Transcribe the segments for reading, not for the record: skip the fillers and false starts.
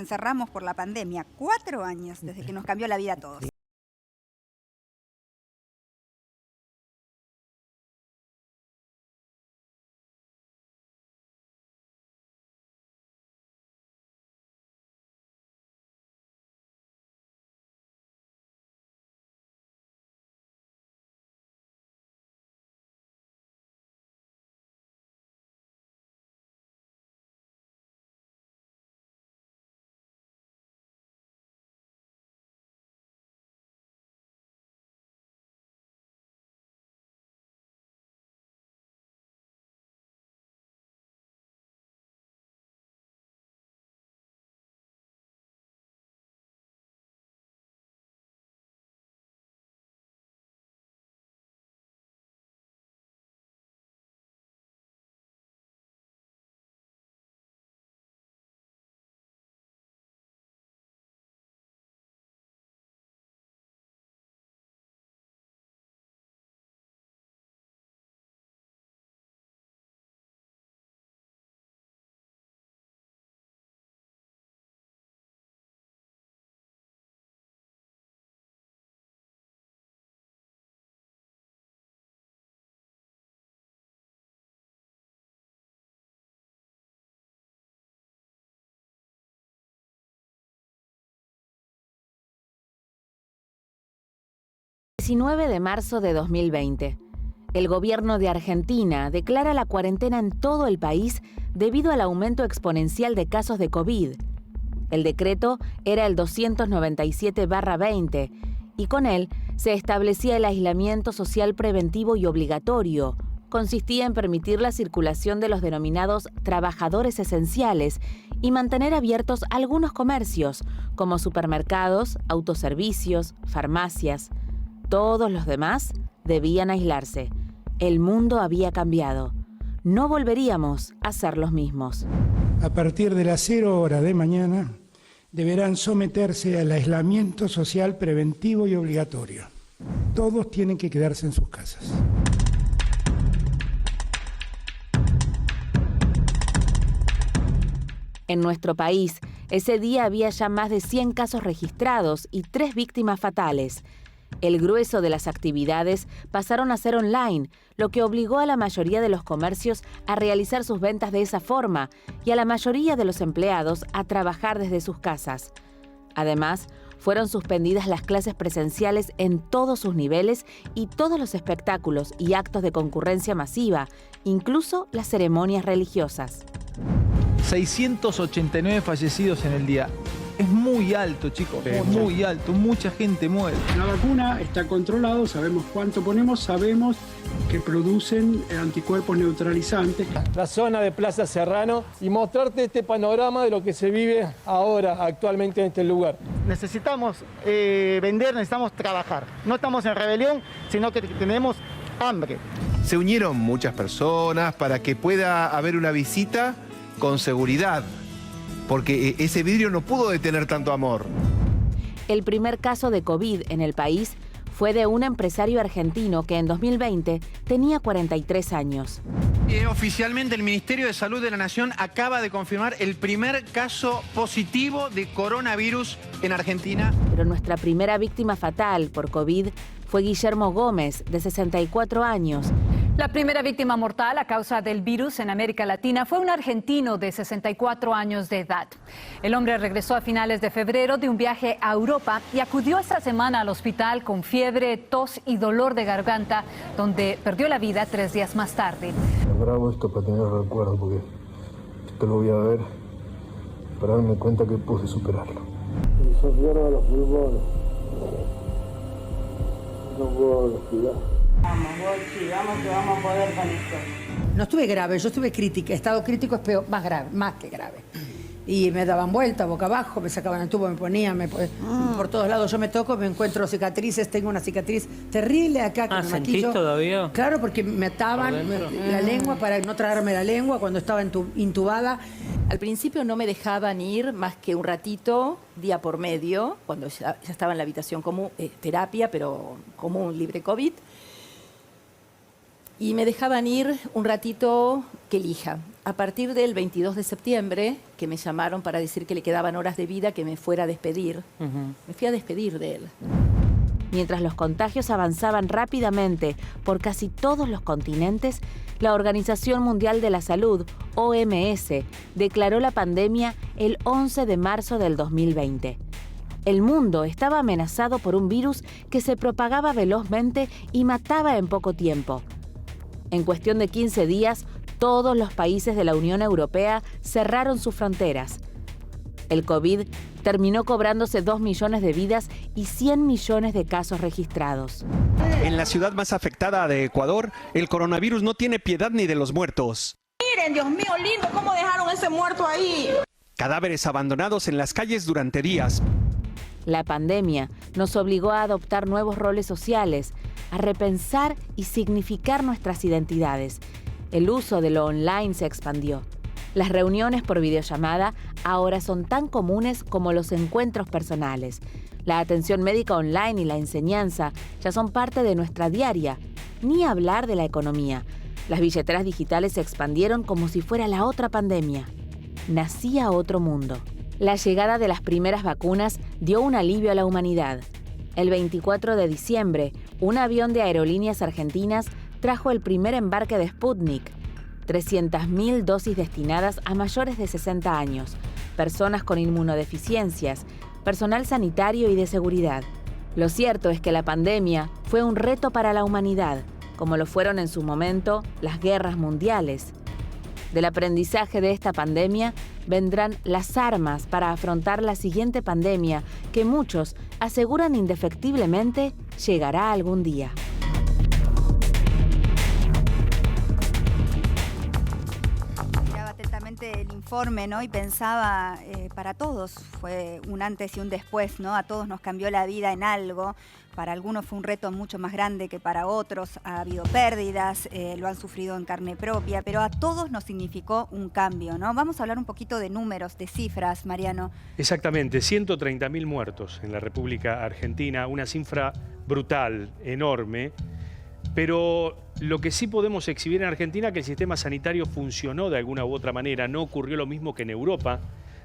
encerramos por la pandemia, 4 años desde que nos cambió la vida a todos. El 19 de marzo de 2020, el gobierno de Argentina declara la cuarentena en todo el país debido al aumento exponencial de casos de COVID. El decreto era el 297/20 y con él se establecía el aislamiento social preventivo y obligatorio. Consistía en permitir la circulación de los denominados trabajadores esenciales y mantener abiertos algunos comercios, como supermercados, autoservicios, farmacias. Todos los demás debían aislarse. El mundo había cambiado. No volveríamos a ser los mismos. A partir de las 0 horas de mañana, deberán someterse al aislamiento social preventivo y obligatorio. Todos tienen que quedarse en sus casas. En nuestro país, ese día había ya más de 100 casos registrados y 3 víctimas fatales. El grueso de las actividades pasaron a ser online, lo que obligó a la mayoría de los comercios a realizar sus ventas de esa forma y a la mayoría de los empleados a trabajar desde sus casas. Además, fueron suspendidas las clases presenciales en todos sus niveles y todos los espectáculos y actos de concurrencia masiva, incluso las ceremonias religiosas. 689 fallecidos en el día. Es muy alto, chicos, es muy alto, mucha gente muere. La vacuna está controlada, sabemos cuánto ponemos, sabemos que producen anticuerpos neutralizantes. La zona de Plaza Serrano y mostrarte este panorama de lo que se vive ahora, actualmente en este lugar. Necesitamos vender, necesitamos trabajar. No estamos en rebelión, sino que tenemos hambre. Se unieron muchas personas para que pueda haber una visita con seguridad, porque ese vidrio no pudo detener tanto amor. El primer caso de COVID en el país fue de un empresario argentino que en 2020 tenía 43 años. Oficialmente el Ministerio de Salud de la Nación acaba de confirmar el primer caso positivo de coronavirus en Argentina. Pero nuestra primera víctima fatal por COVID fue Guillermo Gómez, de 64 años. La primera víctima mortal a causa del virus en América Latina fue un argentino de 64 años de edad. El hombre regresó a finales de febrero de un viaje a Europa y acudió esta semana al hospital con fiebre, tos y dolor de garganta, donde perdió la vida 3 días más tarde. Grabo esto para tener recuerdo, porque esto lo voy a ver para darme cuenta que pude superarlo. Se cierran los pulmones. No puedo respirar. Vamos, Bochi, vamos que vamos a poder con esto. No estuve grave, yo estuve crítica. Estado crítico es peor, más grave, más que grave. Y me daban vuelta, boca abajo, me sacaban el tubo, me ponían, por todos lados yo me toco, me encuentro cicatrices, tengo una cicatriz terrible acá que me ¿sentís maquillo. Todavía? Claro, porque me ataban la lengua para no tragarme la lengua cuando estaba intubada. Al principio no me dejaban ir más que un ratito, día por medio, cuando ya estaba en la habitación común, terapia, pero común, libre COVID. Y me dejaban ir un ratito que elija. a partir del 22 de septiembre, que me llamaron para decir que le quedaban horas de vida, que me fuera a despedir. Me fui a despedir de él. Mientras los contagios avanzaban rápidamente por casi todos los continentes, la Organización Mundial de la Salud, OMS, declaró la pandemia el 11 de marzo del 2020. El mundo estaba amenazado por un virus que se propagaba velozmente y mataba en poco tiempo. En cuestión de 15 días, todos los países de la Unión Europea cerraron sus fronteras. El COVID terminó cobrándose 2 millones de vidas y 100 millones de casos registrados. En la ciudad más afectada de Ecuador, el coronavirus no tiene piedad ni de los muertos. Miren, Dios mío, lindo, ¿cómo dejaron ese muerto ahí? Cadáveres abandonados en las calles durante días. La pandemia nos obligó a adoptar nuevos roles sociales, a repensar y significar nuestras identidades. El uso de lo online se expandió. Las reuniones por videollamada ahora son tan comunes como los encuentros personales. La atención médica online y la enseñanza ya son parte de nuestra diaria. Ni hablar de la economía. Las billeteras digitales se expandieron como si fuera la otra pandemia. Nacía otro mundo. La llegada de las primeras vacunas dio un alivio a la humanidad. El 24 de diciembre, un avión de Aerolíneas Argentinas trajo el primer embarque de Sputnik. 300.000 dosis destinadas a mayores de 60 años, personas con inmunodeficiencias, personal sanitario y de seguridad. Lo cierto es que la pandemia fue un reto para la humanidad, como lo fueron en su momento las guerras mundiales. Del aprendizaje de esta pandemia vendrán las armas para afrontar la siguiente pandemia que muchos aseguran indefectiblemente llegará algún día. El informe, ¿no? Y pensaba, para todos fue un antes y un después, ¿no? A todos nos cambió la vida en algo. Para algunos fue un reto mucho más grande que para otros. Ha habido pérdidas, lo han sufrido en carne propia, pero a todos nos significó un cambio, ¿no? Vamos a hablar un poquito de números, de cifras, Mariano. Exactamente, 130.000 muertos en la República Argentina, una cifra brutal, enorme. Pero lo que sí podemos exhibir en Argentina es que el sistema sanitario funcionó de alguna u otra manera. No ocurrió lo mismo que en Europa,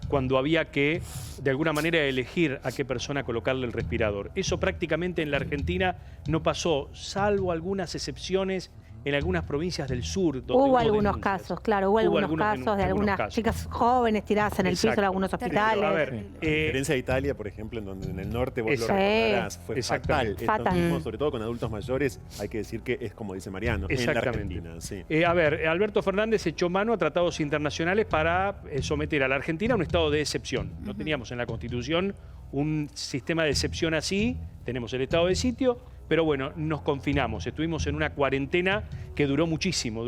cuando había que, de alguna manera, elegir a qué persona colocarle el respirador. Eso prácticamente en la Argentina no pasó, salvo algunas excepciones en algunas provincias del sur. Donde hubo algunos casos, claro, hubo algunos casos de algunas chicas jóvenes tiradas en el piso de algunos hospitales. A ver, a diferencia de Italia, por ejemplo, en donde en el norte vos lo recordarás, fue fatal. Mismo, sobre todo con adultos mayores, hay que decir que es como dice Mariano, en la Argentina. Sí. A ver, Alberto Fernández echó mano a tratados internacionales para someter a la Argentina a un estado de excepción. No teníamos en la Constitución un sistema de excepción así, tenemos el estado de sitio, pero bueno, nos confinamos, estuvimos en una cuarentena que duró muchísimos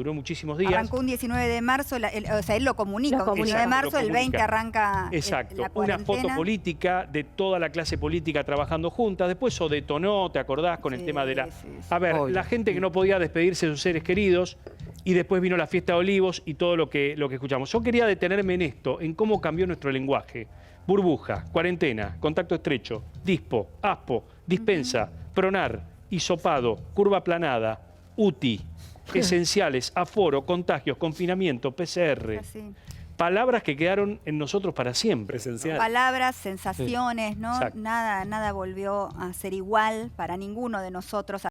días. Arrancó un 19 de marzo, o sea, él lo comunica, un 19 de marzo, el 20 arranca la cuarentena. Una foto política de toda la clase política trabajando juntas, después eso detonó, ¿te acordás? Con el tema de la... A ver, la gente que no podía despedirse de sus seres queridos, y después vino la fiesta de Olivos y todo lo que escuchamos. Yo quería detenerme en esto, en cómo cambió nuestro lenguaje. Burbuja, cuarentena, contacto estrecho, dispo, aspo, dispensa, pronar, hisopado, curva aplanada, UTI, esenciales, aforo, contagios, confinamiento, PCR. Así. Palabras que quedaron en nosotros para siempre. Palabras, sensaciones, ¿no? Nada volvió a ser igual para ninguno de nosotros.